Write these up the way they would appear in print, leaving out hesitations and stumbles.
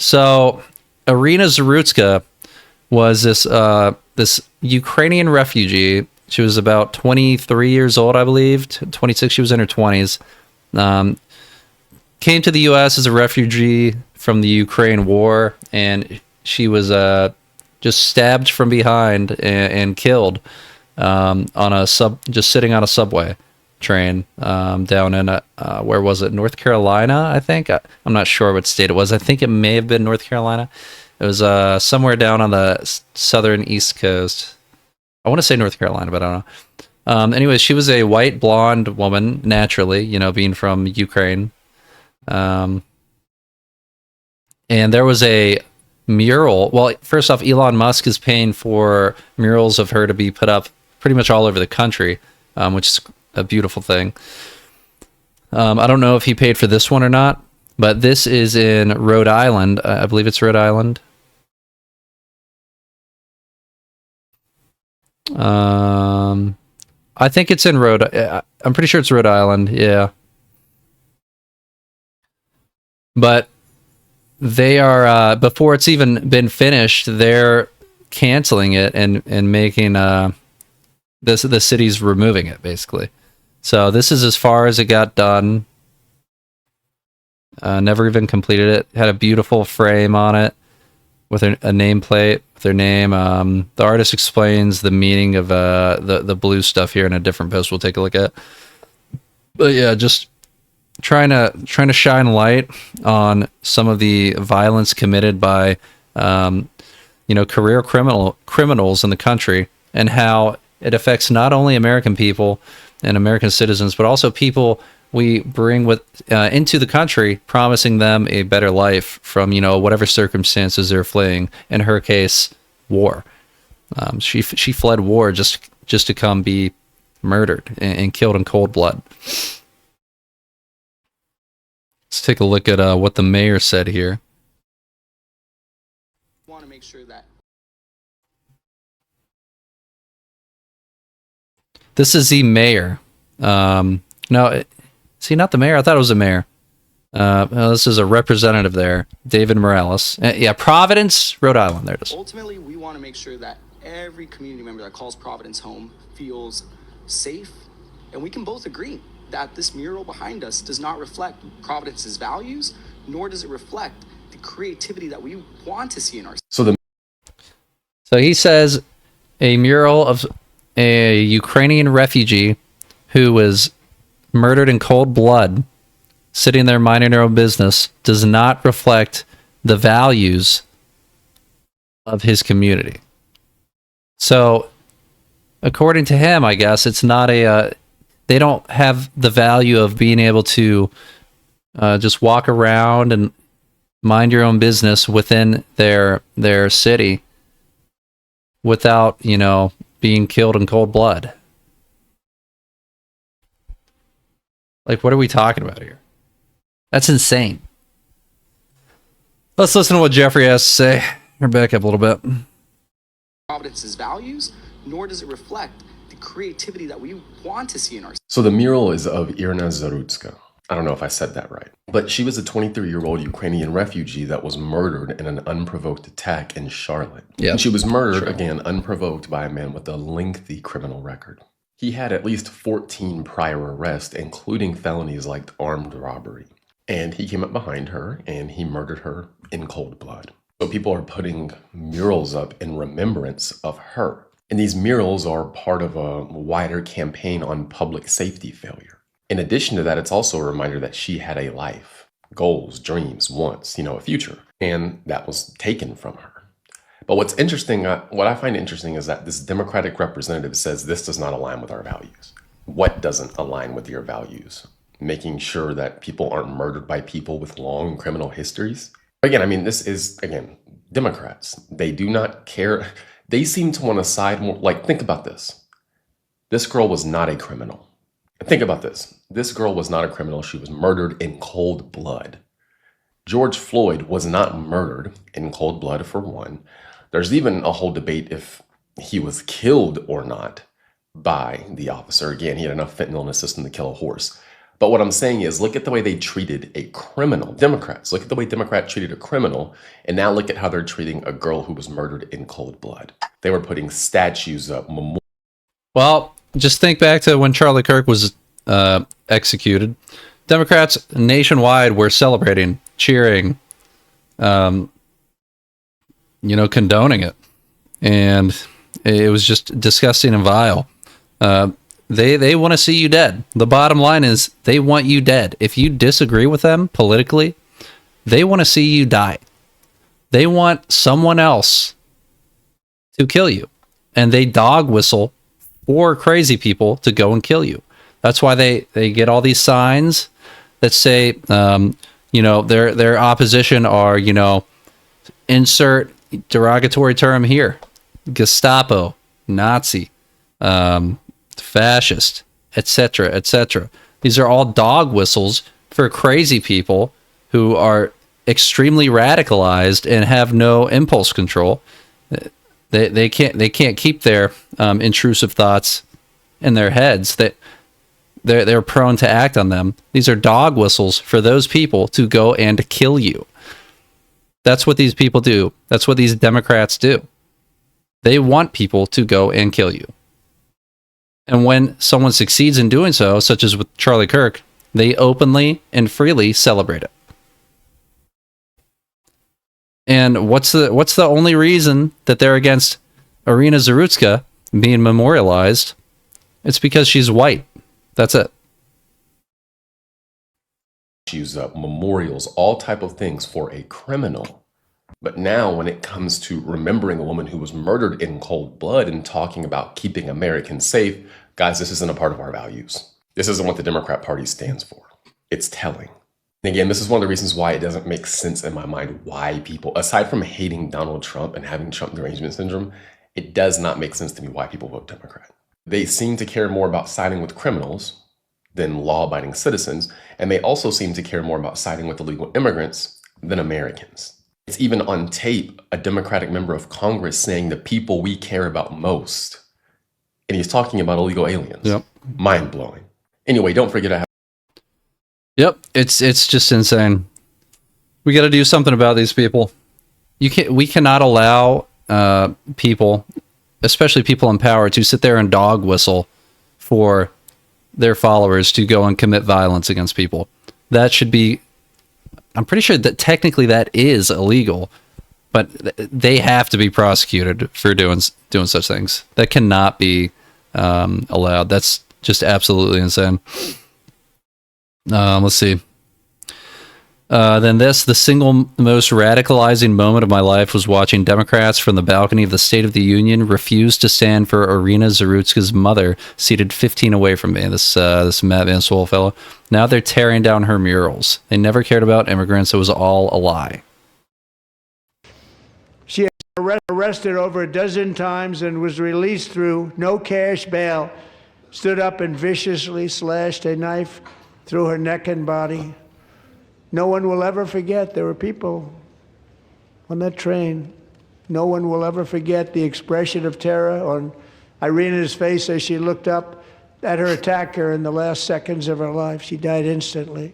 So, Iryna Zarutska was this Ukrainian refugee. She was about 23 years old, I believe. 26. She was in her 20s. Um, Came to the U.S. as a refugee from the Ukraine war, and she was just stabbed from behind and killed on a just sitting on a subway train down in where was it? North Carolina, I think. I'm not sure what state it was. I think it may have been North Carolina. It was somewhere down on the southern East Coast. I want to say North Carolina, but I don't know. Anyways, she was a white blonde woman, naturally, being from Ukraine. And there was a mural. Well, first off, Elon Musk is paying for murals of her to be put up pretty much all over the country, which is a beautiful thing. I don't know if he paid for this one or not, but this is in Rhode Island. I believe it's Rhode Island. I think it's in I'm pretty sure it's Rhode Island. Yeah. But they are, before it's even been finished, they're canceling it and making the city's removing it, basically. So this is as far as it got done. Never even completed it. Had a beautiful frame on it with a nameplate with their name. The artist explains the meaning of the blue stuff here in a different post we'll take a look at. But yeah, just trying to shine light on some of the violence committed by career criminals in the country, and how it affects not only American people and American citizens, but also people we bring into the country, promising them a better life from whatever circumstances they're fleeing. In her case, war. She fled war just to come be murdered and killed in cold blood. Let's take a look at what the mayor said here. Want to make sure that this is the mayor. No, see, not the mayor. I thought it was the mayor. This is a representative there, David Morales. Yeah, Providence, Rhode Island. There it is. ultimately we want to make sure that every community member that calls Providence home feels safe, and we can both agree that this mural behind us does not reflect Providence's values, nor does it reflect the creativity that we want to see in our. So he says a mural of a Ukrainian refugee who was murdered in cold blood, sitting there minding their own business, does not reflect the values of his community. So, according to him, I guess it's not they don't have the value of being able to just walk around and mind your own business within their city without, being killed in cold blood. Like, what are we talking about here? That's insane. Let's listen to what Jeffrey has to say. We're back up a little bit. Providence's values, nor does it reflect the creativity that we want to see in our. So the mural is of Iryna Zarutska. I don't know if I said that right. But she was a 23-year-old Ukrainian refugee that was murdered in an unprovoked attack in Charlotte. Yeah. And she was murdered, again, unprovoked by a man with a lengthy criminal record. He had at least 14 prior arrests, including felonies like armed robbery. And he came up behind her and he murdered her in cold blood. So people are putting murals up in remembrance of her. And these murals are part of a wider campaign on public safety failure. In addition to that, it's also a reminder that she had a life, goals, dreams, wants, a future. And that was taken from her. But what's interesting, what I find interesting is that this Democratic representative says this does not align with our values. What doesn't align with your values? Making sure that people aren't murdered by people with long criminal histories? Again, this is, Democrats. They do not care. They seem to want to side more. Like, think about this. This girl was not a criminal. Think about this. This girl was not a criminal. She was murdered in cold blood. George Floyd was not murdered in cold blood, for one. There's even a whole debate if he was killed or not by the officer. Again, he had enough fentanyl in his system to kill a horse. But what I'm saying is, look at the way they treated a criminal. Democrats, look at the way Democrats treated a criminal, and now look at how they're treating a girl who was murdered in cold blood. They were putting statues up. Well, just think back to when Charlie Kirk was executed. Democrats nationwide were celebrating, cheering, condoning it. And it was just disgusting and vile. They want to see you dead. The bottom line is they want you dead. If you disagree with them politically, they want to see you die. They want someone else to kill you. And they dog whistle for crazy people to go and kill you. That's why they get all these signs that say, their opposition are, insert derogatory term here. Gestapo, Nazi, fascist, etc., etc. These are all dog whistles for crazy people who are extremely radicalized and have no impulse control. They can't keep their intrusive thoughts in their heads. They're prone to act on them. These are dog whistles for those people to go and kill you. That's what these people do. That's what these Democrats do. They want people to go and kill you. And when someone succeeds in doing so, such as with Charlie Kirk, they openly and freely celebrate it. And what's the only reason that they're against Iryna Zarutska being memorialized? It's because she's white. That's it. Use up memorials, all type of things for a criminal. But now when it comes to remembering a woman who was murdered in cold blood and talking about keeping Americans safe, guys, this isn't a part of our values. This isn't what the Democrat Party stands for. It's telling. And again, this is one of the reasons why it doesn't make sense in my mind why people, aside from hating Donald Trump and having Trump derangement syndrome, it does not make sense to me why people vote Democrat. They seem to care more about siding with criminals than law-abiding citizens, and they also seem to care more about siding with illegal immigrants than Americans. It's even on tape, a Democratic member of Congress saying the people we care about most. And he's talking about illegal aliens. Yep. Mind-blowing. Anyway, don't forget I have... Yep, it's just insane. We got to do something about these people. We cannot allow people, especially people in power, to sit there and dog whistle for their followers to go and commit violence against people. That should be, I'm pretty sure that technically that is illegal, but they have to be prosecuted for doing such things. That cannot be allowed. That's just absolutely insane. Let's see. Then the single most radicalizing moment of my life was watching Democrats from the balcony of the State of the Union refuse to stand for Iryna Zarutska's mother, seated 15 away from me, this Matt Van Swole fellow. Now they're tearing down her murals. They never cared about immigrants. It was all a lie. She was arrested over a dozen times and was released through no cash bail, stood up and viciously slashed a knife through her neck and body. No one will ever forget. There were people on that train. No one will ever forget the expression of terror on Iryna's face as she looked up at her attacker in the last seconds of her life. She died instantly.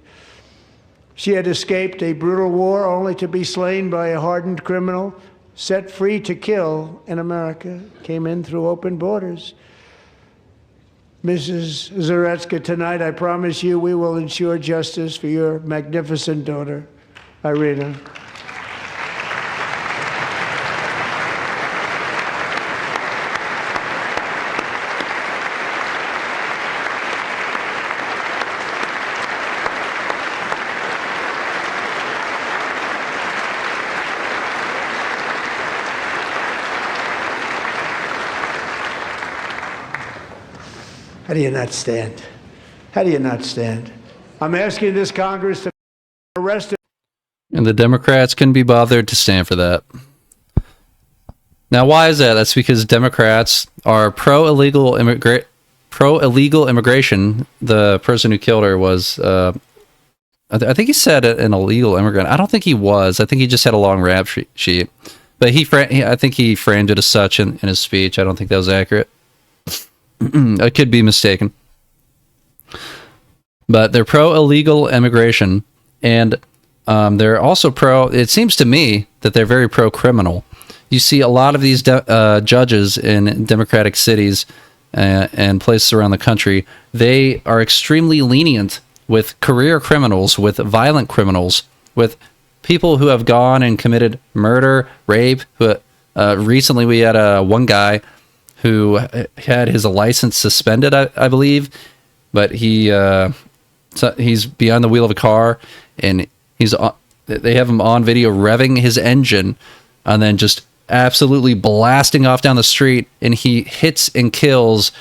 She had escaped a brutal war only to be slain by a hardened criminal, set free to kill in America, came in through open borders. Mrs. Zarutska, tonight I promise you we will ensure justice for your magnificent daughter, Iryna. How do you not stand? How do you not stand? I'm asking this Congress to arrest him. And the Democrats couldn't be bothered to stand for that. Now, why is that? That's because Democrats are pro-illegal immigration. The person who killed her was, I think he said an illegal immigrant. I don't think he was. I think he just had a long rap sheet. But I think he framed it as such in his speech. I don't think that was accurate. I could be mistaken. but they're pro illegal immigration, and they're also pro. It seems to me that they're very pro criminal. You see a lot of these judges in Democratic cities and places around the country. They are extremely lenient with career criminals, with violent criminals, with people who have gone and committed murder, rape. Recently, we had one guy who had his license suspended, I believe, but he's behind the wheel of a car, and they have him on video revving his engine, and then just absolutely blasting off down the street, and he hits and kills,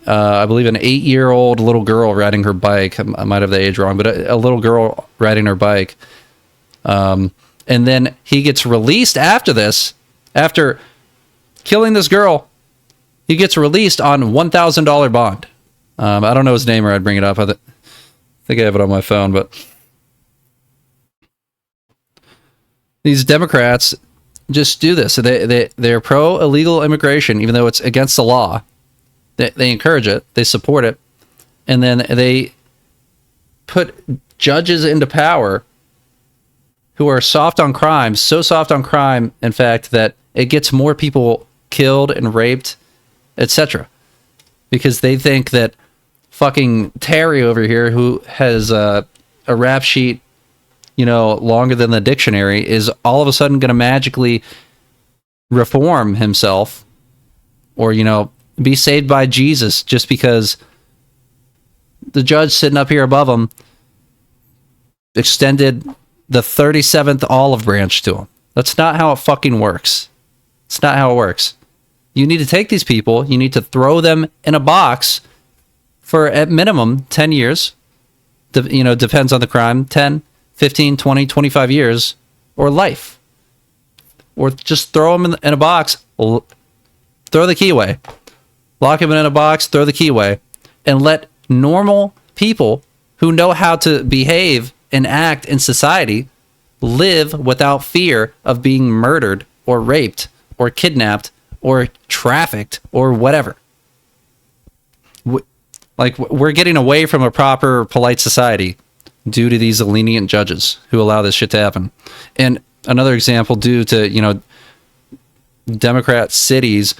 I believe, an 8-year-old little girl riding her bike. I might have the age wrong, but a little girl riding her bike. And then he gets released after this, after killing this girl. He gets released on $1,000 bond. I don't know his name, or I'd bring it up. I think I have it on my phone, but these Democrats just do this. So they're pro illegal immigration, even though it's against the law. They encourage it, they support it, and then they put judges into power who are soft on crime, so soft on crime, in fact, that it gets more people killed and raped, etc. Because they think that fucking Terry over here, who has a rap sheet, longer than the dictionary, is all of a sudden going to magically reform himself, or, be saved by Jesus just because the judge sitting up here above him extended the 37th olive branch to him. That's not how it fucking works. It's not how it works. You need to take these people, you need to throw them in a box for, at minimum, 10 years. Depends on the crime. 10, 15, 20, 25 years, or life. Or just throw them in a box, throw the key away. Lock them in a box, throw the key away, and let normal people who know how to behave and act in society live without fear of being murdered or raped or kidnapped or trafficked or whatever. We're getting away from a proper, polite society due to these lenient judges who allow this shit to happen. And another example, due to, Democrat cities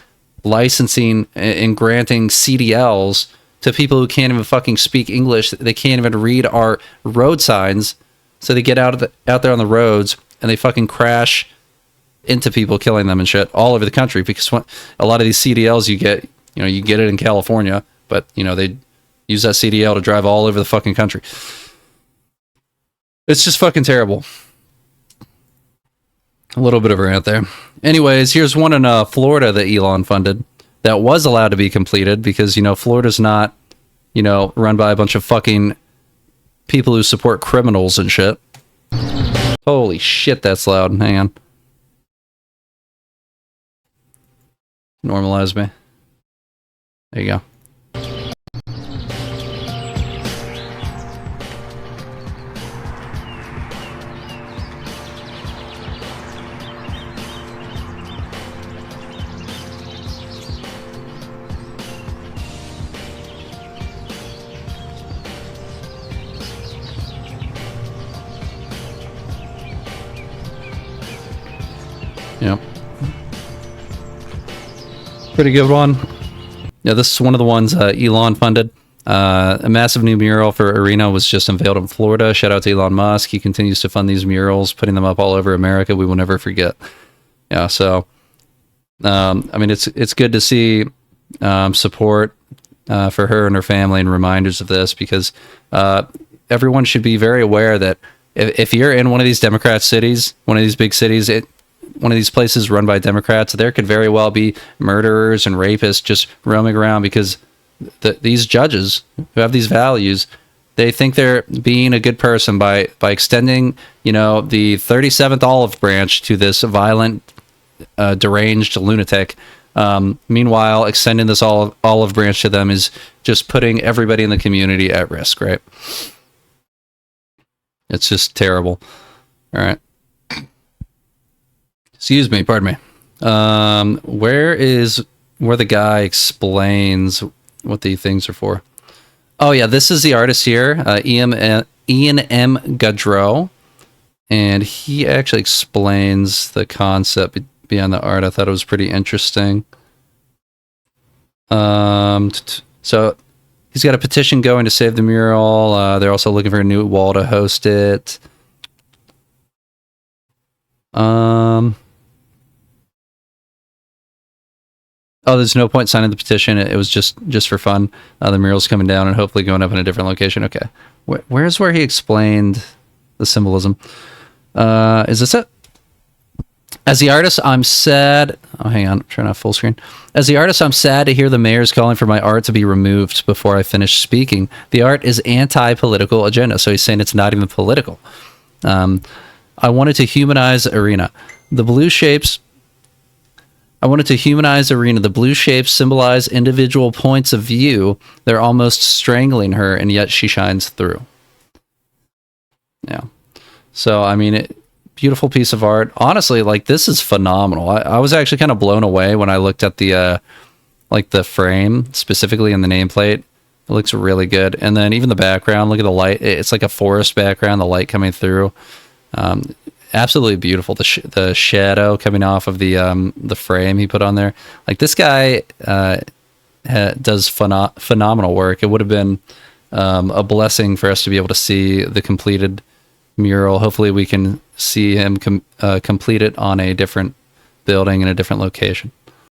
licensing and granting CDLs to people who can't even fucking speak English. They can't even read our road signs. So they get out there on the roads and they fucking crash into people, killing them and shit all over the country. Because a lot of these CDLs you get it in California, but they use that CDL to drive all over the fucking country. It's just fucking terrible. A little bit of a rant there. Anyways, here's one in Florida that Elon funded that was allowed to be completed because, Florida's not, run by a bunch of fucking people who support criminals and shit. Holy shit, that's loud. Hang on. Normalize me. There you go. Yep. Pretty good one. Yeah, this is one of the ones Elon funded. A massive new mural for Iryna was just unveiled in Florida. Shout out to Elon Musk. He continues to fund these murals, putting them up all over America. We will never forget. Yeah, so it's good to see support for her and her family and reminders of this, because everyone should be very aware that if you're in one of these Democrat cities, one of these big cities, one of these places run by Democrats, there could very well be murderers and rapists just roaming around, because these judges who have these values, they think they're being a good person by extending, the 37th olive branch to this violent, deranged lunatic. Meanwhile, extending this olive branch to them is just putting everybody in the community at risk, right? It's just terrible. All right. Excuse me, pardon me. Where the guy explains what the things are for? Oh yeah, this is the artist here, Ian M. Gaudreau, and he actually explains the concept behind the art. I thought it was pretty interesting. So he's got a petition going to save the mural. They're also looking for a new wall to host it. Oh, there's no point signing the petition. It was just for fun. The mural's coming down and hopefully going up in a different location. Okay. Where's where he explained the symbolism? Is this it? As the artist, I'm sad. Oh, hang on. I'm turning off full screen. As the artist, I'm sad to hear the mayor's calling for my art to be removed before I finish speaking. The art is anti-political agenda. So he's saying it's not even political. I wanted to humanize Iryna. The blue shapes... I wanted to humanize Iryna. The blue shapes symbolize individual points of view. They're almost strangling her, and yet she shines through. Yeah. So, I mean, beautiful piece of art. Honestly, like, this is phenomenal. I was actually kind of blown away when I looked at the, like, the frame, specifically in the nameplate. It looks really good. And then even the background, look at the light. It's like a forest background, the light coming through. Absolutely beautiful. The shadow coming off of the frame he put on there. Like, this guy does phenomenal work. It would have been a blessing for us to be able to see the completed mural. Hopefully we can see him complete it on a different building in a different location.